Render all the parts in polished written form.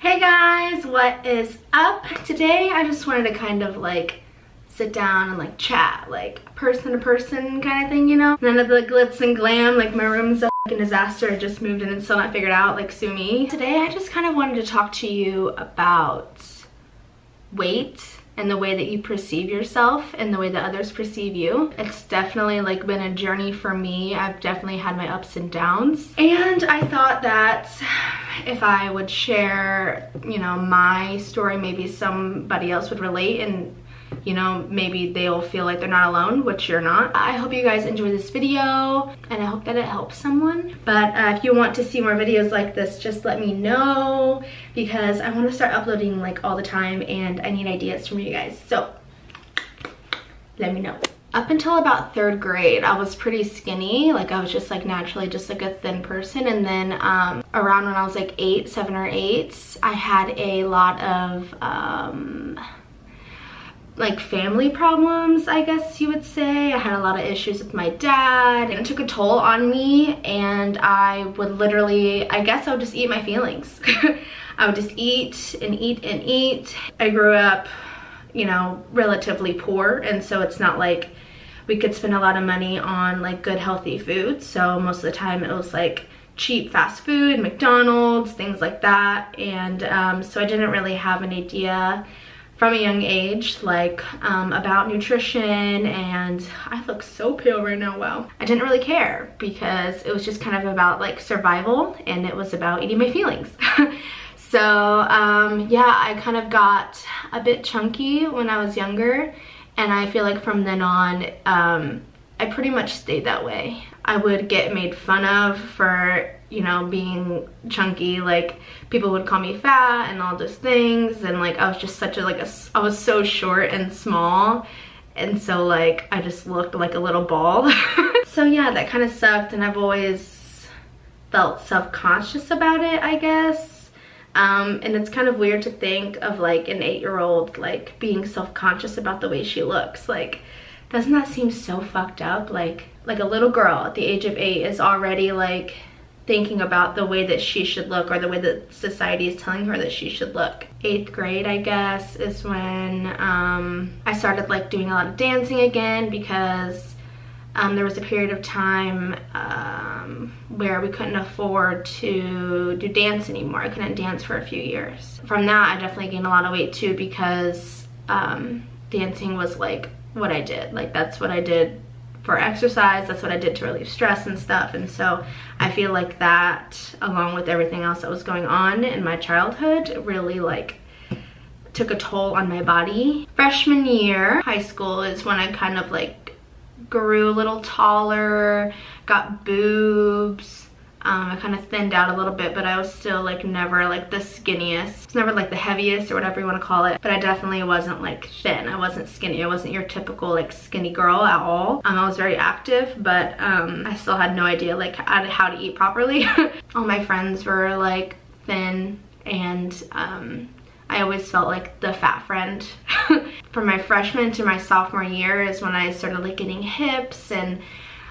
Hey guys, what is up? Today I just wanted to kind of like sit down and like chat, like person to person kind of thing, you know? None of the glitz and glam, like my room's a fucking disaster. I just moved in and still not figured out, like sue me. Today I just kind of wanted to talk to you about weight and the way that you perceive yourself and the way that others perceive you. It's definitely like been a journey for me. I've definitely had my ups and downs. And I thought that if I would share, you know, my story, maybe somebody else would relate and, you know, maybe they'll feel like they're not alone, which you're not. I hope you guys enjoy this video and I hope that it helps someone. But if you want to see more videos like this, just let me know because I want to start uploading like all the time and I need ideas from you guys. So let me know. Up until about 3rd grade, I was pretty skinny. Like I was just like naturally just like a thin person. And then around when I was like 7 or 8, I had a lot of like family problems, I guess you would say. I had a lot of issues with my dad and it took a toll on me, and I would literally, I guess I would just eat my feelings. I would just eat and eat and eat. I grew up, you know, relatively poor, and so it's not like we could spend a lot of money on like good healthy food. So most of the time it was like cheap fast food, McDonald's, things like that. And so I didn't really have an idea from a young age like about nutrition, and I look so pale right now, wow. I didn't really care because it was just kind of about like survival, and it was about eating my feelings. So yeah, I kind of got a bit chunky when I was younger, and I feel like from then on I pretty much stayed that way. I would get made fun of for, you know, being chunky. Like people would call me fat and all those things, and like I was just such a I was so short and small, and so like I just looked like a little ball. So yeah, that kind of sucked, and I've always felt self-conscious about it, I guess. And it's kind of weird to think of like an 8-year-old like being self-conscious about the way she looks. Like, doesn't that seem so fucked up? Like a little girl at the age of 8 is already like thinking about the way that she should look, or the way that society is telling her that she should look. 8th grade, I guess, is when I started like doing a lot of dancing again, because there was a period of time where we couldn't afford to do dance anymore. I couldn't dance for a few years. From that, I definitely gained a lot of weight too, because dancing was like what I did. Like that's what I did for exercise, that's what I did to relieve stress and stuff. And so I feel like that, along with everything else that was going on in my childhood, really like took a toll on my body. Freshman year, high school, is when I kind of like grew a little taller, got boobs. I kind of thinned out a little bit, but I was still like never like the skinniest. It's never like the heaviest or whatever you want to call it, but I definitely wasn't like thin. I wasn't skinny. I wasn't your typical like skinny girl at all. I was very active, but I still had no idea like how to eat properly. All my friends were like thin, and I always felt like the fat friend. From my freshman to my sophomore year is when I started like getting hips, and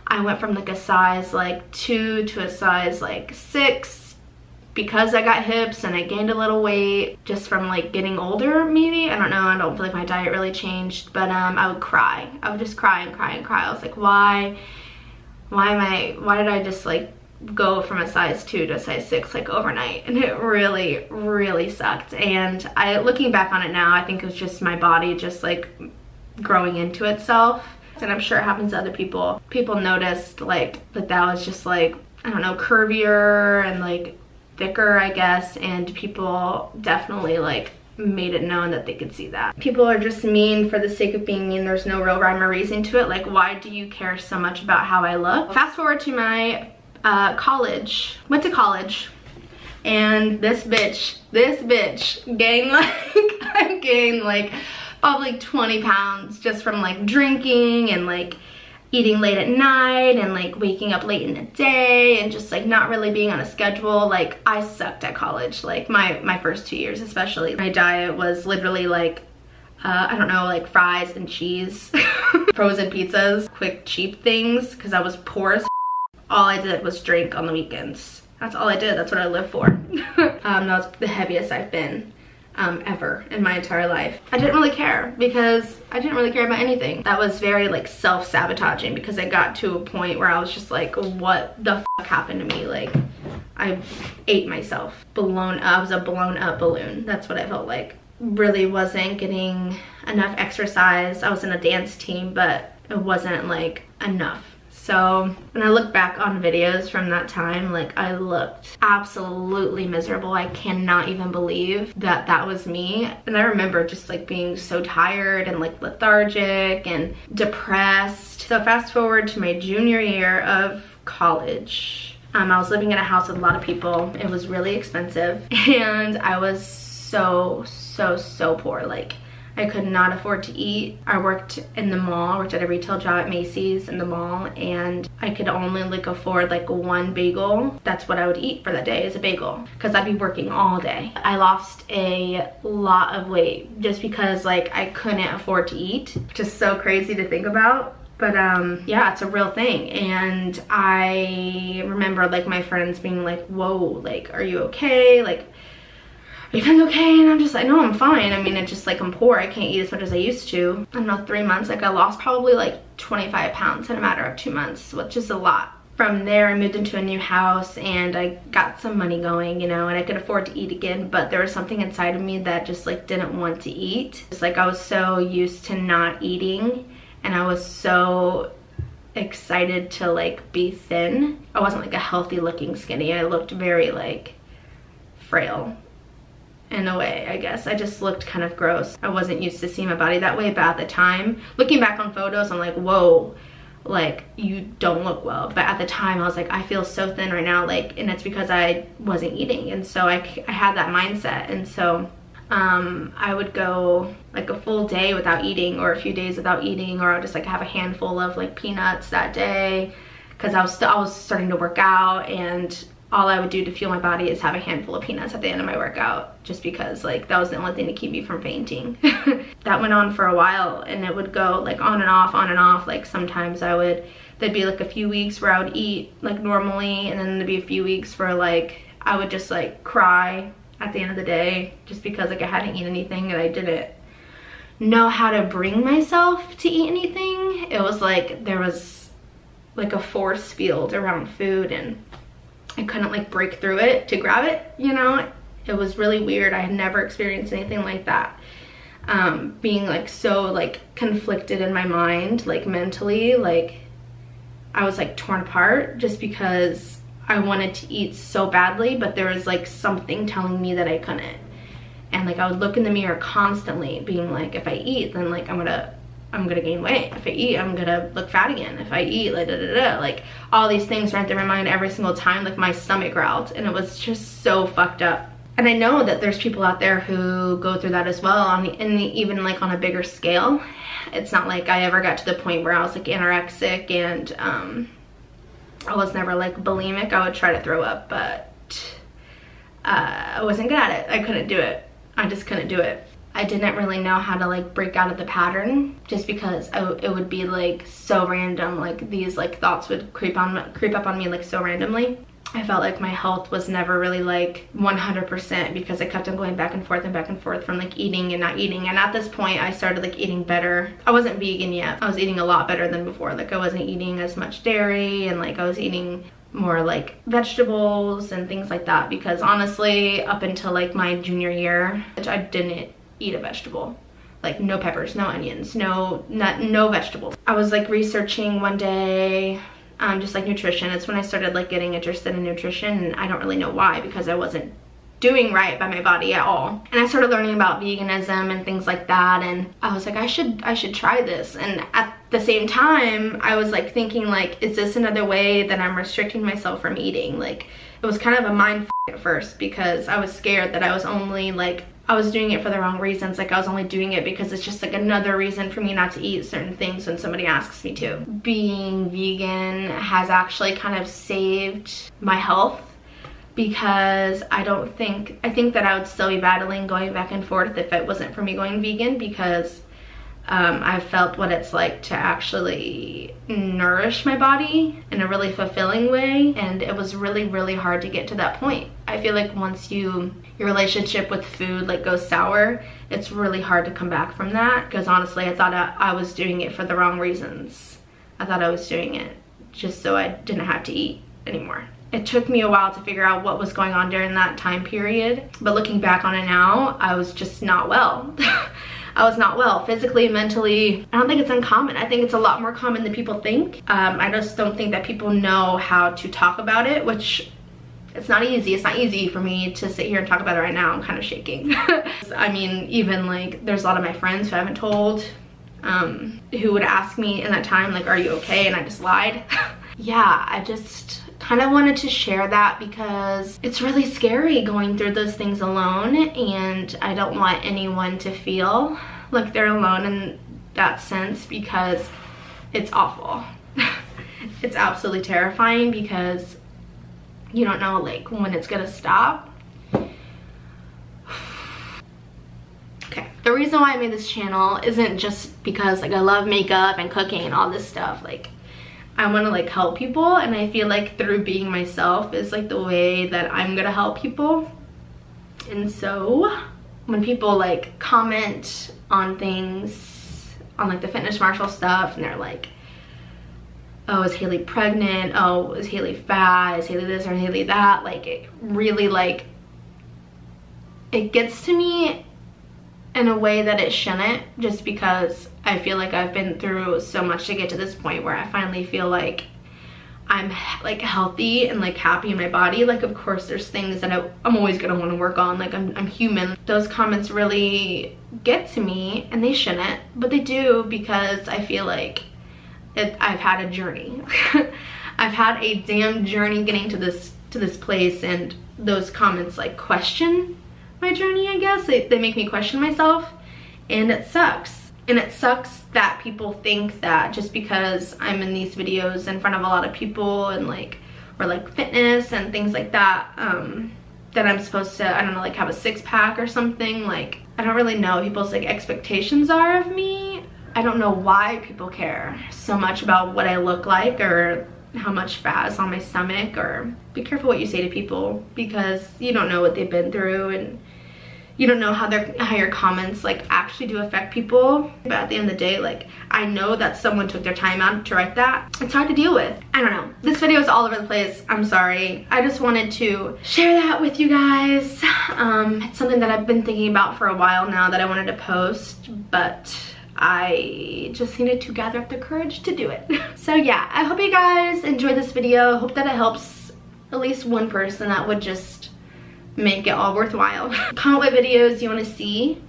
I went from like a size like 2 to a size like 6 because I got hips, and I gained a little weight just from like getting older maybe. I don't know, I don't feel like my diet really changed, but I would cry. I would just cry and cry and cry. I was like, why did I just like go from a size 2 to a size 6 like overnight? And it really, really sucked. And looking back on it now, I think it was just my body just like growing into itself. And I'm sure it happens to other people. People noticed like that was just like, I don't know, curvier and like thicker, I guess. And people definitely like made it known that they could see that. People are just mean for the sake of being mean. There's no real rhyme or reason to it. Like, why do you care so much about how I look? Fast forward to my college. Went to college, and this bitch gained like, I gained like probably 20 pounds just from like drinking and like eating late at night and like waking up late in the day and just like not really being on a schedule. Like I sucked at college, like my first 2 years especially. My diet was literally like I don't know, like fries and cheese, frozen pizzas, quick cheap things, because I was poor as all I did was drink on the weekends. That's all I did. That's what I lived for. That was the heaviest I've been ever in my entire life. I didn't really care because I didn't really care about anything. That was very like self-sabotaging because I got to a point where I was just like, what the fuck happened to me? Like, I ate myself. I was a blown up balloon. That's what I felt like. Really wasn't getting enough exercise. I was in a dance team, but it wasn't like enough. So when I look back on videos from that time, like I looked absolutely miserable. I cannot even believe that that was me. And I remember just like being so tired and like lethargic and depressed. So fast forward to my junior year of college. I was living in a house with a lot of people. It was really expensive and I was so poor. Like, I could not afford to eat. I worked in the mall, worked at a retail job at Macy's in the mall, and I could only like afford like one bagel. That's what I would eat for that day, is a bagel, because I'd be working all day. I lost a lot of weight just because like I couldn't afford to eat, which is so crazy to think about. But yeah, it's a real thing. And I remember like my friends being like, whoa, like, are you okay? Like, are you guys okay? And I'm just like, no, I'm fine. I mean, it's just like I'm poor. I can't eat as much as I used to. I don't know, 3 months, like I lost probably like 25 pounds in a matter of 2 months, which is a lot. From there, I moved into a new house and I got some money going, you know, and I could afford to eat again, but there was something inside of me that just like didn't want to eat. It's like I was so used to not eating and I was so excited to like be thin. I wasn't like a healthy looking skinny. I looked very like frail. In a way, I guess. I just looked kind of gross. I wasn't used to seeing my body that way, but at the time, looking back on photos, I'm like, whoa, like, you don't look well. But at the time, I was like, I feel so thin right now, like, and it's because I wasn't eating. And so I had that mindset. And so I would go like a full day without eating, or a few days without eating, or I'll just like have a handful of like peanuts that day, because I was starting to work out, and all I would do to fuel my body is have a handful of peanuts at the end of my workout, just because like that was the only thing to keep me from fainting. That went on for a while, and it would go like on and off. Like sometimes there'd be like a few weeks where I would eat like normally, and then there'd be a few weeks where like I would just like cry at the end of the day just because like I hadn't eaten anything and I didn't know how to bring myself to eat anything. It was like there was like a force field around food and I couldn't like break through it to grab it, you know? It was really weird. I had never experienced anything like that. Being like so like conflicted in my mind, like mentally, like I was like torn apart just because I wanted to eat so badly, but there was like something telling me that I couldn't. And like I would look in the mirror constantly being like, if I eat, then like I'm gonna gain weight. If I eat, I'm gonna look fat again. If I eat, like like all these things ran through my mind every single time. Like my stomach growled, and it was just so fucked up. And I know that there's people out there who go through that as well, even like on a bigger scale. It's not like I ever got to the point where I was like anorexic and I was never like bulimic. I would try to throw up, but I wasn't good at it. I couldn't do it. I just couldn't do it. I didn't really know how to like break out of the pattern, just because it would be like so random. Like these like thoughts would creep up on me like so randomly. I felt like my health was never really like 100% because I kept on going back and forth from like eating and not eating. And at this point I started like eating better. I wasn't vegan yet. I was eating a lot better than before. Like I wasn't eating as much dairy, and like I was eating more like vegetables and things like that, because honestly up until like my junior year, I didn't eat a vegetable. Like no peppers, no onions, no vegetables. I was like researching one day just like nutrition. It's when I started like getting interested in nutrition, and I don't really know why, because I wasn't doing right by my body at all. And I started learning about veganism and things like that, and I was like, I should try this. And at the same time I was like thinking like, is this another way that I'm restricting myself from eating? Like it was kind of a mind f at first, because I was scared that I was only like, I was doing it for the wrong reasons. Like I was only doing it because it's just like another reason for me not to eat certain things when somebody asks me to. Being vegan has actually kind of saved my health, because I think that I would still be battling going back and forth if it wasn't for me going vegan, because I felt what it's like to actually nourish my body in a really fulfilling way, and it was really, really hard to get to that point. I feel like once your relationship with food like goes sour, it's really hard to come back from that, because honestly I thought I was doing it for the wrong reasons. I thought I was doing it just so I didn't have to eat anymore. It took me a while to figure out what was going on during that time period, but looking back on it now, I was just not well. I was not well physically, mentally. I don't think it's uncommon. I think it's a lot more common than people think. I just don't think that people know how to talk about it, which it's not easy. It's not easy for me to sit here and talk about it right now. I'm kind of shaking. I mean, even like there's a lot of my friends who I haven't told, who would ask me in that time, like, are you okay? And I just lied. Yeah, I just kind of wanted to share that because it's really scary going through those things alone, and I don't want anyone to feel like they're alone in that sense, because it's awful. It's absolutely terrifying because you don't know like when it's gonna stop. Okay, the reason why I made this channel isn't just because like I love makeup and cooking and all this stuff. Like, I want to like help people, and I feel like through being myself is like the way that I'm gonna help people. And so when people like comment on things, on like the fitness Marshall stuff, and they're like, oh, is Haley pregnant? Oh, is Haley fat? Is Haley this or Haley that? Like, it really like, it gets to me in a way that it shouldn't, just because I feel like I've been through so much to get to this point where I finally feel like I'm like healthy and like happy in my body. Like, of course there's things that I'm always gonna want to work on. Like, I'm human. Those comments really get to me, and they shouldn't, but they do, because I feel like I've had a journey. I've had a damn journey getting to this place, and those comments like question my journey, I guess. They make me question myself, and it sucks. And it sucks that people think that just because I'm in these videos in front of a lot of people and like, or like fitness and things like that, that I'm supposed to, I don't know, like have a six-pack or something. Like, I don't really know what people's like expectations are of me. I don't know why people care so much about what I look like or how much fat is on my stomach. Or be careful what you say to people, because you don't know what they've been through, and you don't know how your comments like actually do affect people. But at the end of the day, like, I know that someone took their time out to write that. It's hard to deal with. I don't know. This video is all over the place. I'm sorry. I just wanted to share that with you guys. It's something that I've been thinking about for a while now that I wanted to post, but I just needed to gather up the courage to do it. So yeah, I hope you guys enjoyed this video. I hope that it helps at least one person that would just make it all worthwhile. Comment what videos you want to see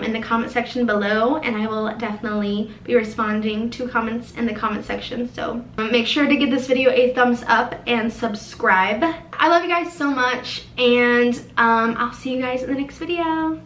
in the comment section below, and I will definitely be responding to comments in the comment section. So make sure to give this video a thumbs up and subscribe. I love you guys so much, and I'll see you guys in the next video.